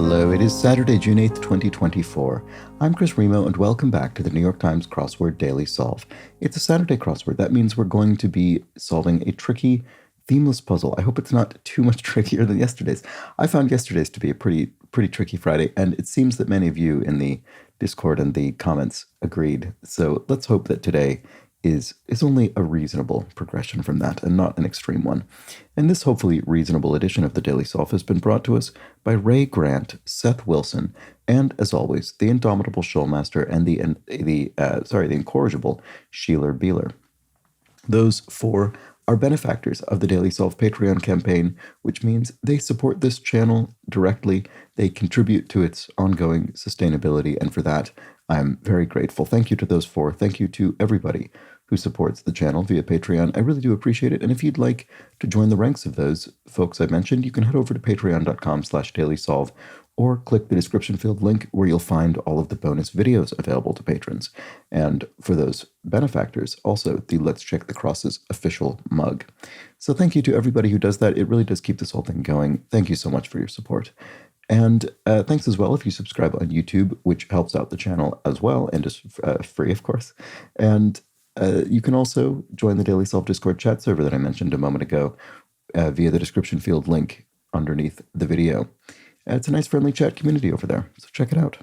Hello, it is Saturday, June 8th, 2024. I'm Chris Remo, and welcome back to the New York Times Crossword Daily Solve. It's a Saturday crossword. That means we're going to be solving a tricky, themeless puzzle. I hope it's not too much trickier than yesterday's. I found yesterday's to be a pretty tricky Friday, and it seems that many of you in the Discord and the comments agreed. So let's hope that today is only a reasonable progression from that and not an extreme one. And this hopefully reasonable edition of the Daily Solve has been brought to us by Ray Grant, Seth Wilson, and as always, the indomitable Shoalmaster and the incorrigible Sheeler Beeler. Those four are benefactors of the Daily Solve Patreon campaign, which means they support this channel directly. They contribute to its ongoing sustainability, and for that, I'm very grateful. Thank you to those four. Thank you to everybody who supports the channel via Patreon. I really do appreciate it. And if you'd like to join the ranks of those folks I mentioned, you can head over to patreon.com/dailysolve or click the description field link where you'll find all of the bonus videos available to patrons. And for those benefactors, also the Let's Check the Crosses official mug. So thank you to everybody who does that. It really does keep this whole thing going. Thank you so much for your support. And thanks as well if you subscribe on YouTube, which helps out the channel as well, and is free, of course. And you can also join the Daily Solve Discord chat server that I mentioned a moment ago via the description field link underneath the video. It's a nice, friendly chat community over there, so check it out.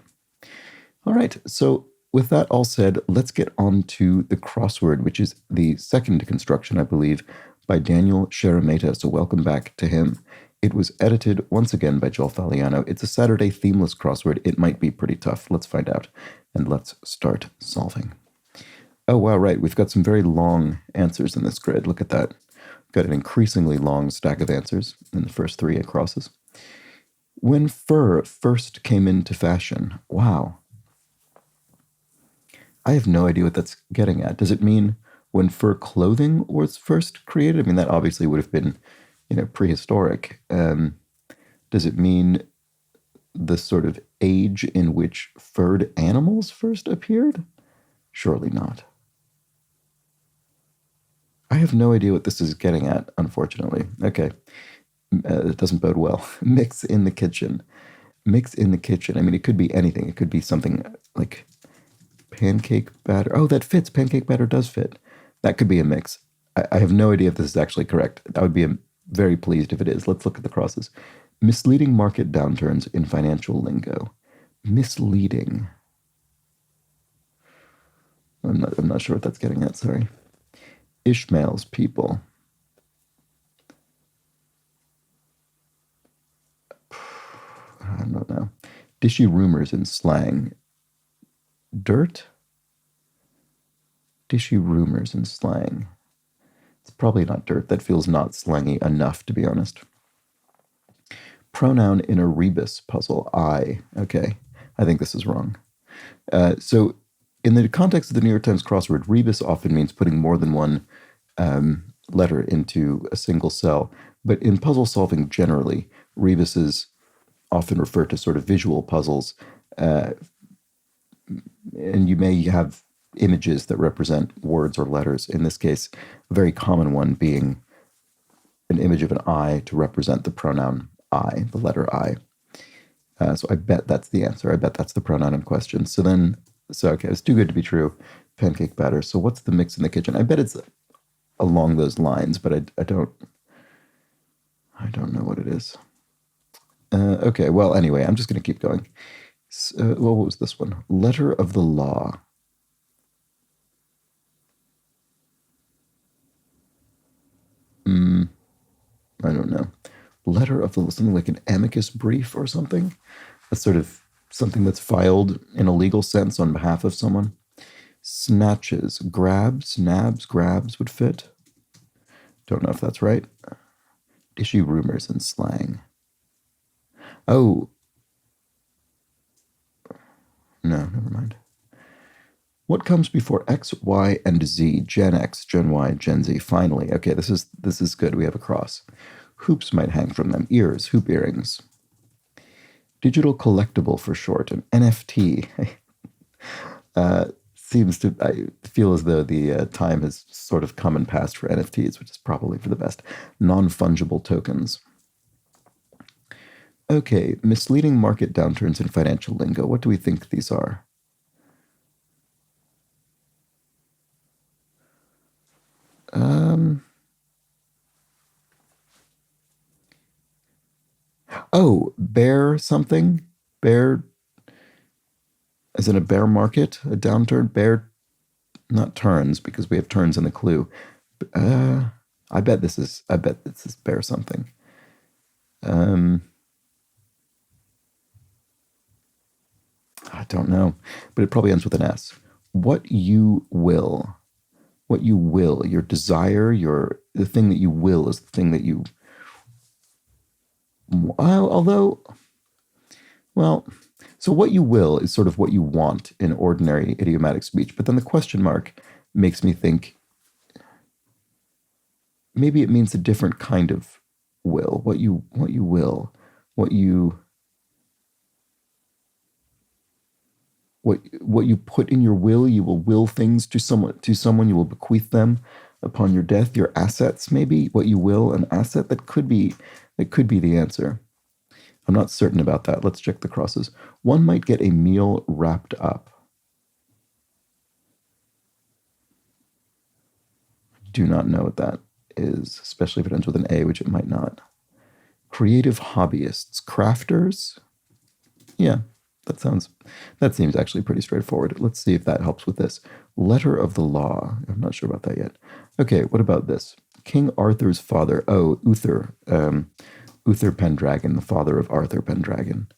All right, so with that all said, let's get on to the crossword, which is the second construction, I believe, by Daniel Sherameta, so welcome back to him. It was edited once again by Joel Faliano. It's a Saturday themeless crossword. It might be pretty tough. Let's find out, and let's start solving. Oh, wow, right. We've got some very long answers in this grid. Look at that. We've got an increasingly long stack of answers in the first three crosses. When fur first came into fashion. Wow. I have no idea what that's getting at. Does it mean when fur clothing was first created? I mean, that obviously would have been, prehistoric. Does it mean the sort of age in which furred animals first appeared? Surely not. I have no idea what this is getting at, unfortunately. Okay. It doesn't bode well. Mix in the kitchen. Mix in the kitchen. I mean, it could be anything. It could be something like pancake batter. Oh, that fits. Pancake batter does fit. That could be a mix. I have no idea if this is actually correct. I would be very pleased if it is. Let's look at the crosses. Misleading market downturns in financial lingo. Misleading. I'm not sure what that's getting at, sorry. Ishmael's people. I don't know. Dishy rumors in slang. Dirt? Dishy rumors in slang. It's probably not dirt. That feels not slangy enough, to be honest. Pronoun in a rebus puzzle. I. Okay. I think this is wrong. So in the context of the New York Times crossword, rebus often means putting more than one letter into a single cell. But in puzzle solving generally, rebuses often refer to sort of visual puzzles. And you may have images that represent words or letters. In this case, a very common one being an image of an I to represent the pronoun I, the letter I. So I bet that's the answer. I bet that's the pronoun in question. Okay, it's too good to be true. Pancake batter. So what's the mix in the kitchen? I bet it's along those lines, but I don't know what it is. Okay, well, anyway, I'm just going to keep going. What was this one? Letter of the law. I don't know. Letter of the something like an amicus brief or something. That's sort of something that's filed in a legal sense on behalf of someone. Snatches, grabs, nabs, grabs would fit. Don't know if that's right. Issue rumors and slang. Oh. No, never mind. What comes before X, Y, and Z? Gen X, Gen Y, Gen Z. Finally. Okay, this is good. We have a cross. Hoops might hang from them. Ears, hoop earrings. Digital collectible for short, an NFT. I feel as though the time has sort of come and passed for NFTs, which is probably for the best. Non-fungible tokens. Okay, misleading market downturns in financial lingo. What do we think these are? Um, oh, bear something? Bear, as in a bear market? A downturn? Bear, not turns, because we have turns in the clue. Uh, I bet this is bear something. Um, I don't know, but it probably ends with an S. What you will. What you will, your desire, the thing that you will is the thing that you. Although, well, so what you will is sort of what you want in ordinary idiomatic speech, but then the question mark makes me think maybe it means a different kind of will. What you will, what you what you put in your will, you will things to someone, you will bequeath them upon your death, your assets maybe, what you will, an asset that could be the answer. I'm not certain about that. Let's check the crosses. One might get a meal wrapped up. Do not know what that is, especially if it ends with an A, which it might not. Creative hobbyists, crafters. Yeah, that seems actually pretty straightforward. Let's see if that helps with this. Letter of the law. I'm not sure about that yet. Okay, what about this? King Arthur's father. Oh, Uther. Uther Pendragon, the father of Arthur Pendragon.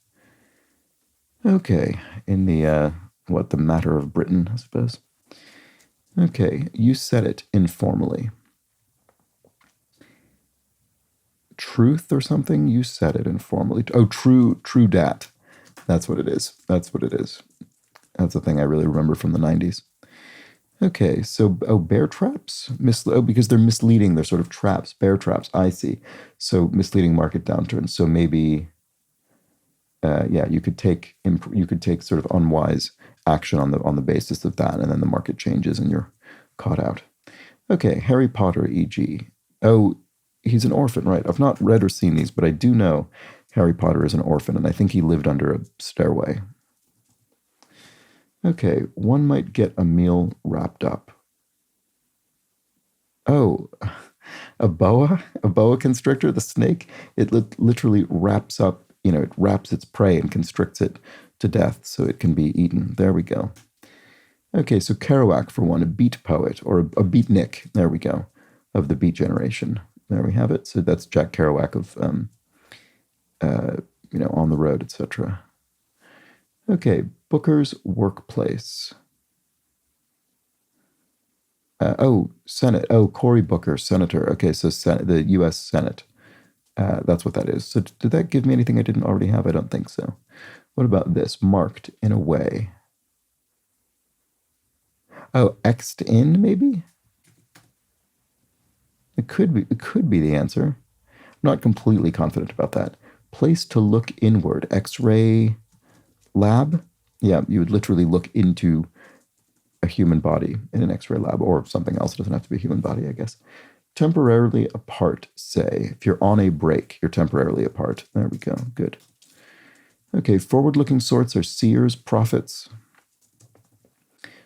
Okay, in the the matter of Britain, I suppose. Okay, you said it informally. Truth or something? You said it informally. Oh, true dat. That's what it is. That's what it is. That's a thing I really remember from the 90s. Okay, so, bear traps? Because they're misleading. They're sort of traps, bear traps. I see. So misleading market downturns. So maybe, yeah, you could take sort of unwise action on the basis of that, and then the market changes and you're caught out. Okay, Harry Potter, e.g. Oh, he's an orphan, right? I've not read or seen these, but I do know Harry Potter is an orphan, and I think he lived under a stairway. Okay, one might get a meal wrapped up. Oh, a boa constrictor, the snake, it literally wraps up, it wraps its prey and constricts it to death so it can be eaten. There we go. Okay, so Kerouac for one, a beat poet, or a beatnik, there we go, of the beat generation. There we have it. So that's Jack Kerouac of, On the Road, etc. Okay, Booker's workplace. Senate. Oh, Cory Booker, senator. Okay, so the U.S. Senate. That's what that is. So did that give me anything I didn't already have? I don't think so. What about this? Marked in a way. Oh, X'd in, maybe? It could be the answer. I'm not completely confident about that. Place to look inward. X-ray lab? Yeah, you would literally look into a human body in an X-ray lab or something else. It doesn't have to be a human body, I guess. Temporarily apart, say. If you're on a break, you're temporarily apart. There we go. Good. Okay, forward-looking sorts are seers, prophets.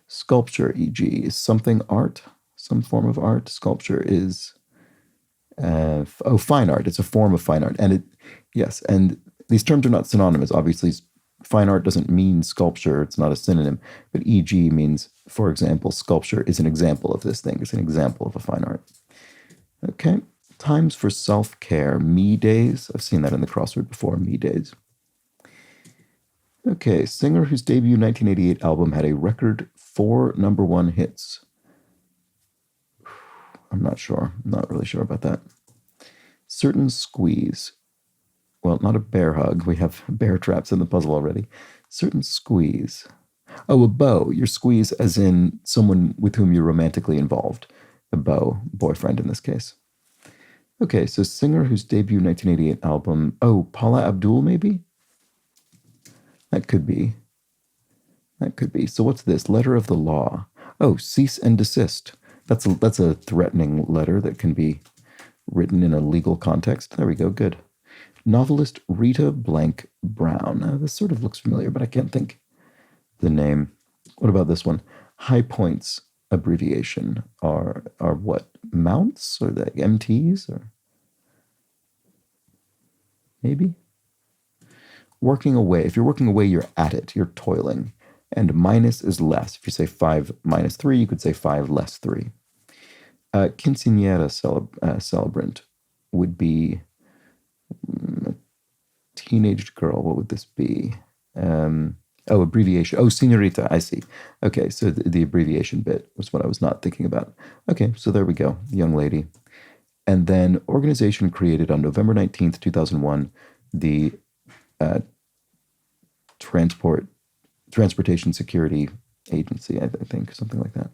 Sculpture, e.g., is something art, some form of art. Sculpture is, fine art. It's a form of fine art. And yes, and these terms are not synonymous. Obviously, fine art doesn't mean sculpture. It's not a synonym. But e.g. means, for example, sculpture is an example of this thing. It's an example of a fine art. Okay, times for self-care. Me days. I've seen that in the crossword before, me days. Okay, singer whose debut 1988 album had a record 4 number 1 hits. I'm not sure. I'm not really sure about that. Certain squeeze. Well, not a bear hug. We have bear traps in the puzzle already. Certain squeeze. Oh, a beau. Your squeeze as in someone with whom you're romantically involved. A beau, boyfriend in this case. Okay, so singer whose debut 1988 album. Oh, Paula Abdul, maybe? That could be. That could be. So what's this? Letter of the law. Oh, cease and desist. That's a threatening letter that can be written in a legal context. There we go. Good. Novelist Rita Blank Brown. This sort of looks familiar, but I can't think the name. What about this one? High Points abbreviation are what? Mounts or the MTs or maybe? Working away. If you're working away, you're at it. You're toiling. And minus is less. If you say 5 minus 3, you could say 5 less 3. Quinceañera celebrant would be a teenaged girl. What would this be? Abbreviation. Oh, señorita. I see. Okay, so the abbreviation bit was what I was not thinking about. Okay, so there we go. Young lady. And then organization created on November 19th, 2001, the Transportation Security Agency, I think, something like that.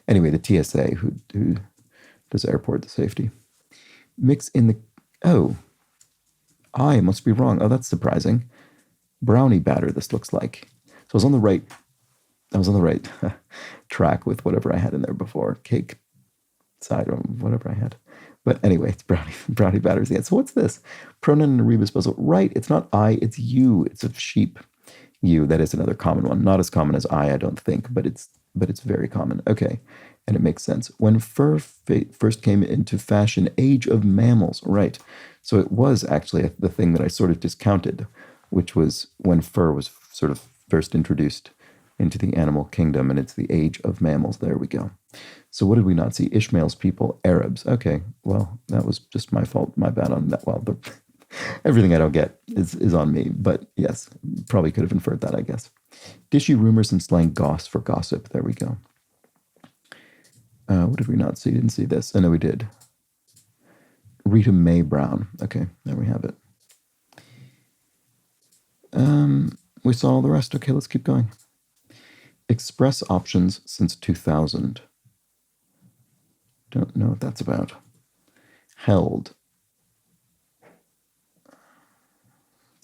Anyway, the TSA, who does airport safety. Mix in the... Oh, I must be wrong. Oh, that's surprising. Brownie batter, this looks like. So I was on the right track with whatever I had in there before. Cake side or whatever I had. But anyway, it's brownie batter is the answer. So what's this? Pronoun in a rebus puzzle. Right, it's not I, it's you. It's a sheep. You, that is another common one. Not as common as I don't think, but it's very common. Okay, and it makes sense. When fur first came into fashion, age of mammals. Right. So it was actually the thing that I sort of discounted, which was when fur was sort of first introduced into the animal kingdom, and it's the age of mammals. There we go. So what did we not see? Ishmael's people, Arabs. Okay, well, that was just my fault, my bad on that. Well, everything I don't get is on me, but yes, probably could have inferred that, I guess. Dishy rumors and slang goss for gossip. There we go. What did we not see? Didn't see this. I know we did. Rita Mae Brown. Okay, there we have it. We saw all the rest. Okay, let's keep going. Express options since 2000. Don't know what that's about. Held.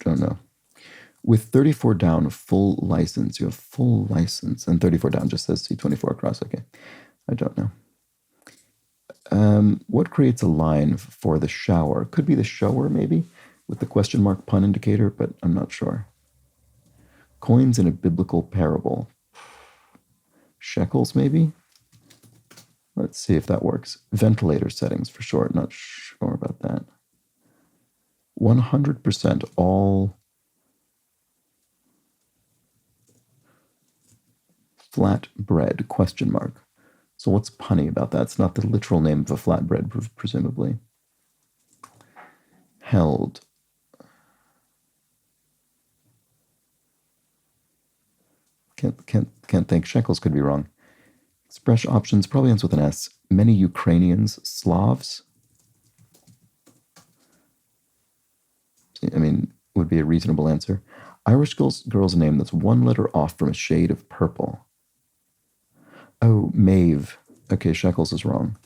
Don't know. With 34 down, full license. You have full license. And 34 down just says C24 across. Okay. I don't know. What creates a line for the shower? Could be the shower, maybe, with the question mark pun indicator, but I'm not sure. Coins in a biblical parable. Shekels, maybe? Let's see if that works. Ventilator settings, for short. Not sure about that. 100% all flat bread, question mark. So what's punny about that? It's not the literal name of a flatbread, presumably. Held. Can't think. Shekels could be wrong. Express options probably ends with an S. Many Ukrainians, Slavs. I mean, would be a reasonable answer. Irish girl's name that's one letter off from a shade of purple. Oh, Maeve. Okay, Shekels is wrong.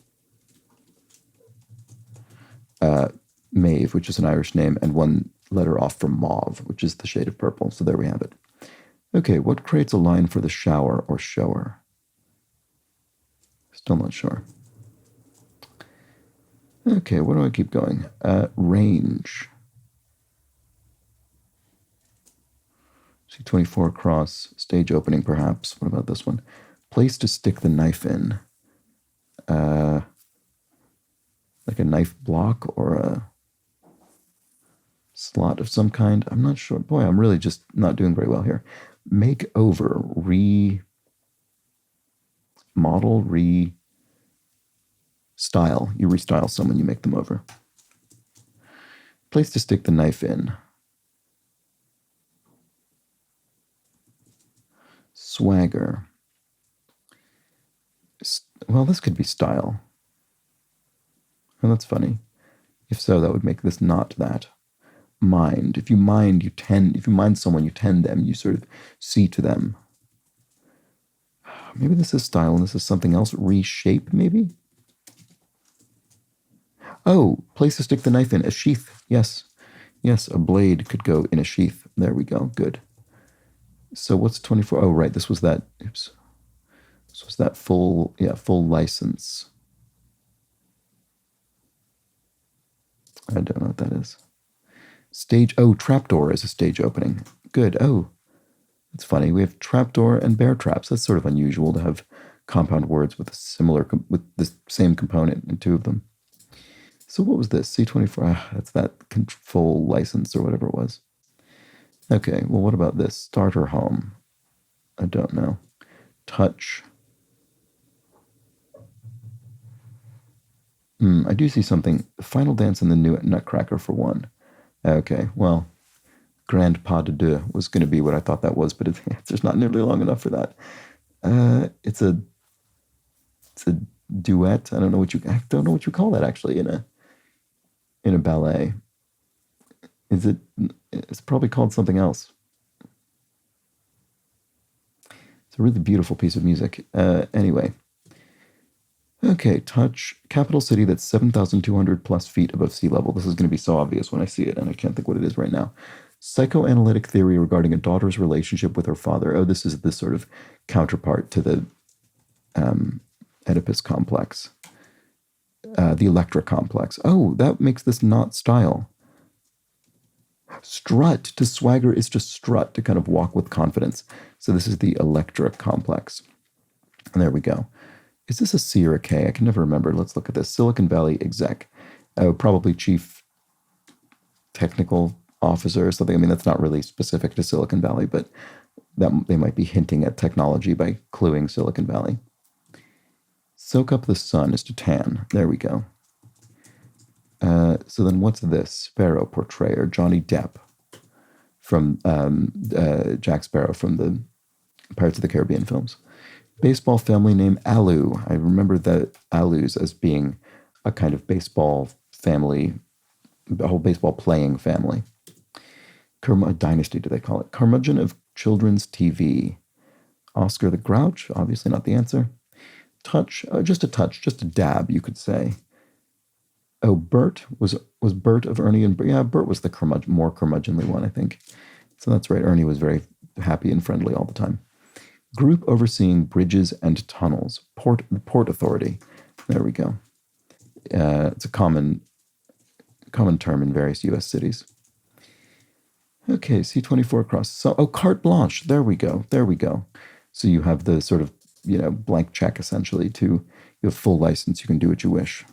Maeve, which is an Irish name, and one letter off from mauve, which is the shade of purple. So there we have it. Okay, what creates a line for the shower or shower? Still not sure. Okay, where do I keep going? Range. C24 across, stage opening perhaps. What about this one? Place to stick the knife in. Like a knife block or a slot of some kind. I'm not sure. Boy, I'm really just not doing very well here. Make over, remodel, style. You restyle someone, you make them over. Place to stick the knife in. Swagger. Well, this could be style. Oh, that's funny. If so, that would make this not that. Mind. If you mind, you tend. If you mind someone, you tend them. You sort of see to them. Maybe this is style and this is something else. Reshape, maybe? Oh, place to stick the knife in. A sheath. Yes. Yes, a blade could go in a sheath. There we go. Good. So what's 24? Oh, right. This was that. Oops. This was that full license. I don't know what that is. Stage, oh, trapdoor is a stage opening. Good. Oh, it's funny. We have trapdoor and bear traps. That's sort of unusual to have compound words with a similar, with the same component in two of them. So what was this? C24, that's that full license or whatever it was. Okay, well, what about this? Starter home. I don't know. Touch. I do see something. Final dance in the new Nutcracker for one. Okay, well, Grand Pas de Deux was going to be what I thought that was, but it's just not nearly long enough for that. It's a duet. I don't know what you call that actually in a ballet. Is it? It's probably called something else. It's a really beautiful piece of music. Anyway. Okay, touch. Capital city that's 7,200 plus feet above sea level. This is going to be so obvious when I see it, and I can't think what it is right now. Psychoanalytic theory regarding a daughter's relationship with her father. Oh, this is this sort of counterpart to the Oedipus complex. The Electra complex. Oh, that makes this not style. Strut. To swagger is to strut, to kind of walk with confidence. So this is the Electra complex. And there we go. Is this a C or a K? I can never remember. Let's look at this. Silicon Valley exec. Probably chief technical officer or something. I mean, that's not really specific to Silicon Valley, but that they might be hinting at technology by cluing Silicon Valley. Soak up the sun is to tan. There we go. So then what's this? Sparrow portrayer, Johnny Depp from Jack Sparrow from the Pirates of the Caribbean films. Baseball family name Alu. I remember the Alus as being a kind of baseball family, a whole baseball playing family. Dynasty, do they call it? Curmudgeon of children's TV. Oscar the Grouch, obviously not the answer. Touch, just a dab, you could say. Oh, Bert was Bert of Ernie and yeah, Bert was the more curmudgeonly one, I think. So that's right. Ernie was very happy and friendly all the time. Group overseeing bridges and tunnels. Port authority. There we go. It's a common term in various U.S. cities. Okay, C24 cross. So, carte blanche. There we go. So you have the sort of, blank check essentially you have full license. You can do what you wish.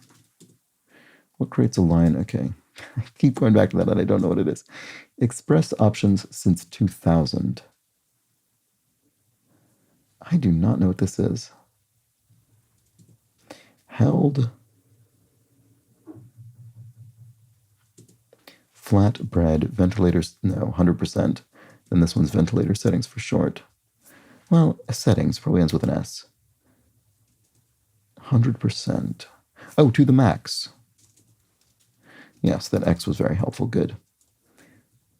What creates a line? Okay. I keep going back to that and I don't know what it is. Express options since 2000. I do not know what this is. Held. Flatbread, ventilators, no, 100%. Then this one's ventilator settings for short. Well, settings probably ends with an S. 100%. Oh, to the max. Yes, that X was very helpful. Good.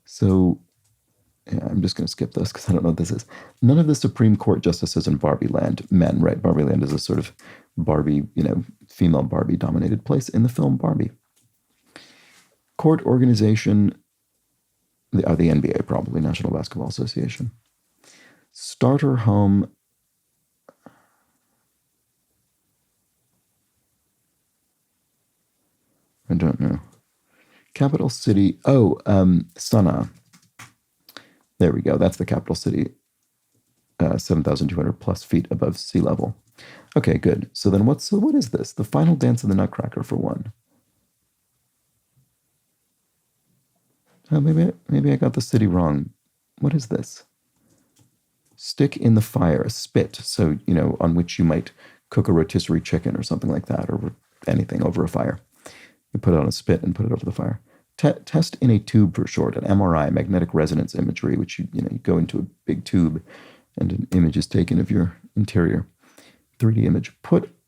So, yeah, I'm just going to skip this because I don't know what this is. None of the Supreme Court justices in Barbie Land, men, right? Barbie Land is a sort of Barbie, female Barbie dominated place in the film Barbie. Court organization, the NBA probably, National Basketball Association. Starter home. I don't know. Capital city. Oh, Sana'a. There we go. That's the capital city. 7,200 plus feet above sea level. Okay, good. So then what is this? The final dance of the Nutcracker for one. Oh, maybe I got the city wrong. What is this? Stick in the fire, a spit. So, on which you might cook a rotisserie chicken or something like that, or anything over a fire. You put it on a spit and put it over the fire. Test in a tube for short, an MRI, magnetic resonance imagery, which you go into a big tube and an image is taken of your interior. 3D image.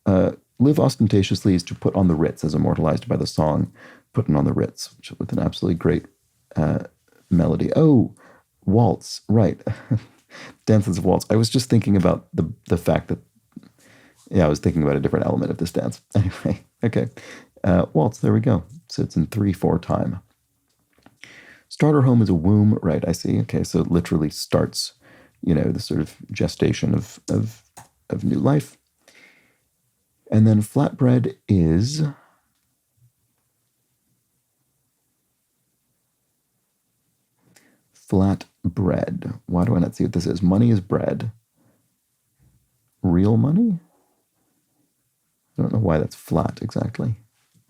Live ostentatiously is to put on the Ritz, as immortalized by the song Puttin' on the Ritz, with an absolutely great melody. Oh, waltz, right. Dances of waltz. I was just thinking about the fact that, I was thinking about a different element of this dance. Anyway, okay. Waltz, there we go. So it's in 3/4 time. Starter home is a womb, right? I see. Okay, so it literally starts, the sort of gestation of new life. And then flatbread is flat bread. Why do I not see what this is? Money is bread. Real money? I don't know why that's flat exactly.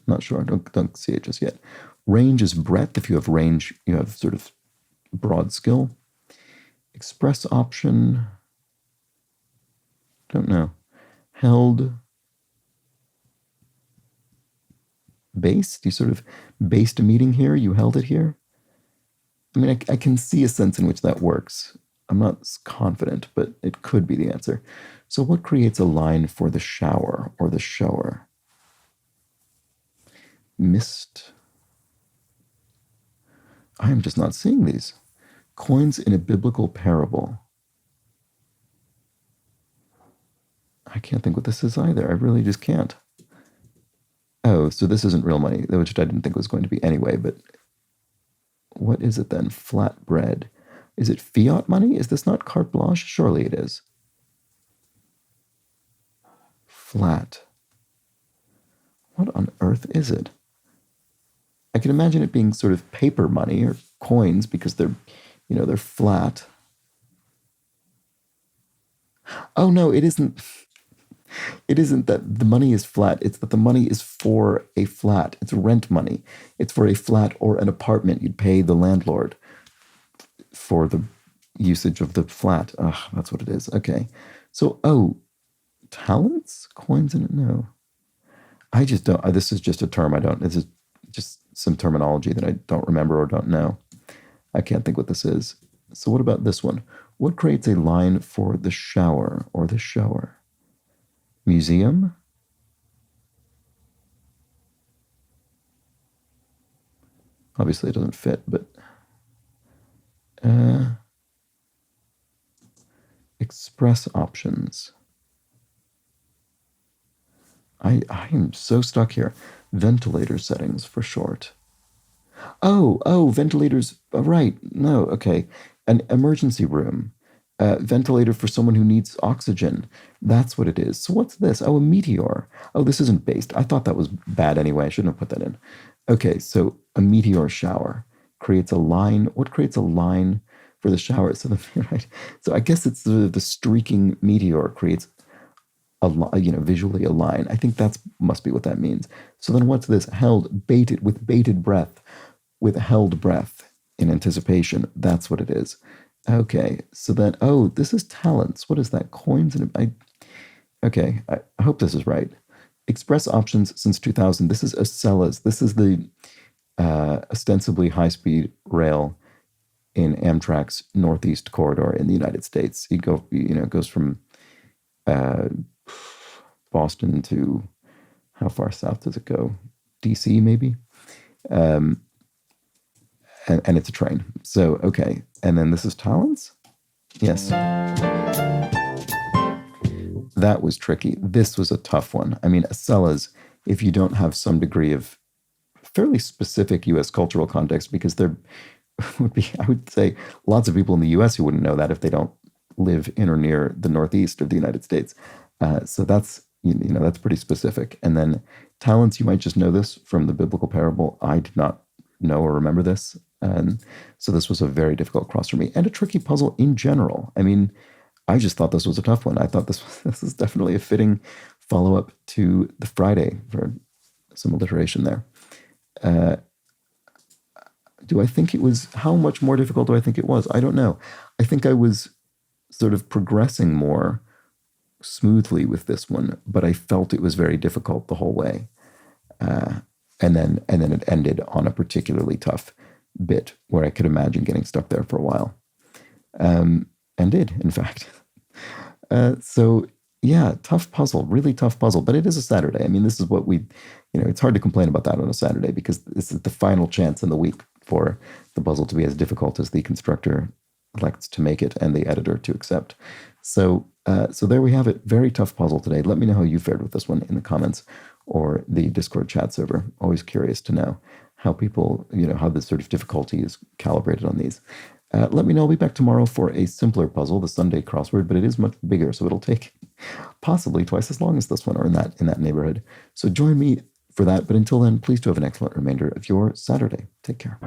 Not sure. Don't see it just yet. Range is breadth. If you have range, you have sort of broad skill. Express option. Don't know. Held. Based? You sort of based a meeting here? You held it here? I mean, I can see a sense in which that works. I'm not confident, but it could be the answer. So what creates a line for the shower or the shower? Mist. I am just not seeing these. Coins in a biblical parable. I can't think what this is either. I really just can't. Oh, so this isn't real money, which I didn't think was going to be anyway, but what is it then? Flat bread. Is it fiat money? Is this not carte blanche? Surely it is. Flat. What on earth is it? I can imagine it being sort of paper money or coins because they're, they're flat. Oh no, it isn't. It isn't that the money is flat. It's that the money is for a flat. It's rent money. It's for a flat or an apartment. You'd pay the landlord for the usage of the flat. That's what it is. Okay. So, talents? Coins in it? No. I just don't. This is just a term this is just some terminology that I don't remember or don't know. I can't think what this is. So what about this one? What creates a line for the shower or the shower? Museum? Obviously it doesn't fit, but express options. I am so stuck here. Ventilator settings for short. Oh, ventilators. Right. No, okay. An emergency room. Ventilator for someone who needs oxygen. That's what it is. So what's this? Oh, a meteor. Oh, this isn't based. I thought that was bad anyway. I shouldn't have put that in. Okay, so a meteor shower creates a line. What creates a line for the shower? So right. So I guess it's the streaking meteor creates visually a line. I think that must be what that means. So then what's this? Held, baited, with bated breath, with held breath in anticipation. That's what it is. Okay, so then, this is talents. What is that? Coins? Okay, I hope this is right. Express options since 2000. This is Acella's. This is the ostensibly high-speed rail in Amtrak's Northeast corridor in the United States. It goes from Boston to, how far south does it go? DC, maybe? And it's a train. So, okay. And then this is talents? Yes. That was tricky. This was a tough one. I mean, Acella's, if you don't have some degree of fairly specific U.S. cultural context, because there would be, I would say, lots of people in the U.S. who wouldn't know that if they don't live in or near the Northeast of the United States. So that's, that's pretty specific. And then talents, you might just know this from the biblical parable. I did not know or remember this. And so this was a very difficult cross for me and a tricky puzzle in general. I mean, I just thought this was a tough one. I thought this is definitely a fitting follow-up to the Friday for some alliteration there. Do I think it was, how much more difficult do I think it was? I don't know. I think I was sort of progressing more smoothly with this one, but I felt it was very difficult the whole way. And then it ended on a particularly tough bit where I could imagine getting stuck there for a while. And did, in fact. So yeah, tough puzzle, really tough puzzle, but it is a Saturday. I mean, this is what it's hard to complain about that on a Saturday because this is the final chance in the week for the puzzle to be as difficult as the constructor elects to make it and the editor to accept. So there we have it. Very tough puzzle today. Let me know how you fared with this one in the comments or the Discord chat server. Always curious to know how people, how the sort of difficulty is calibrated on these. Let me know. I'll be back tomorrow for a simpler puzzle, the Sunday crossword, but it is much bigger, so it'll take possibly twice as long as this one or in that neighborhood. So join me for that. But until then, please do have an excellent remainder of your Saturday. Take care.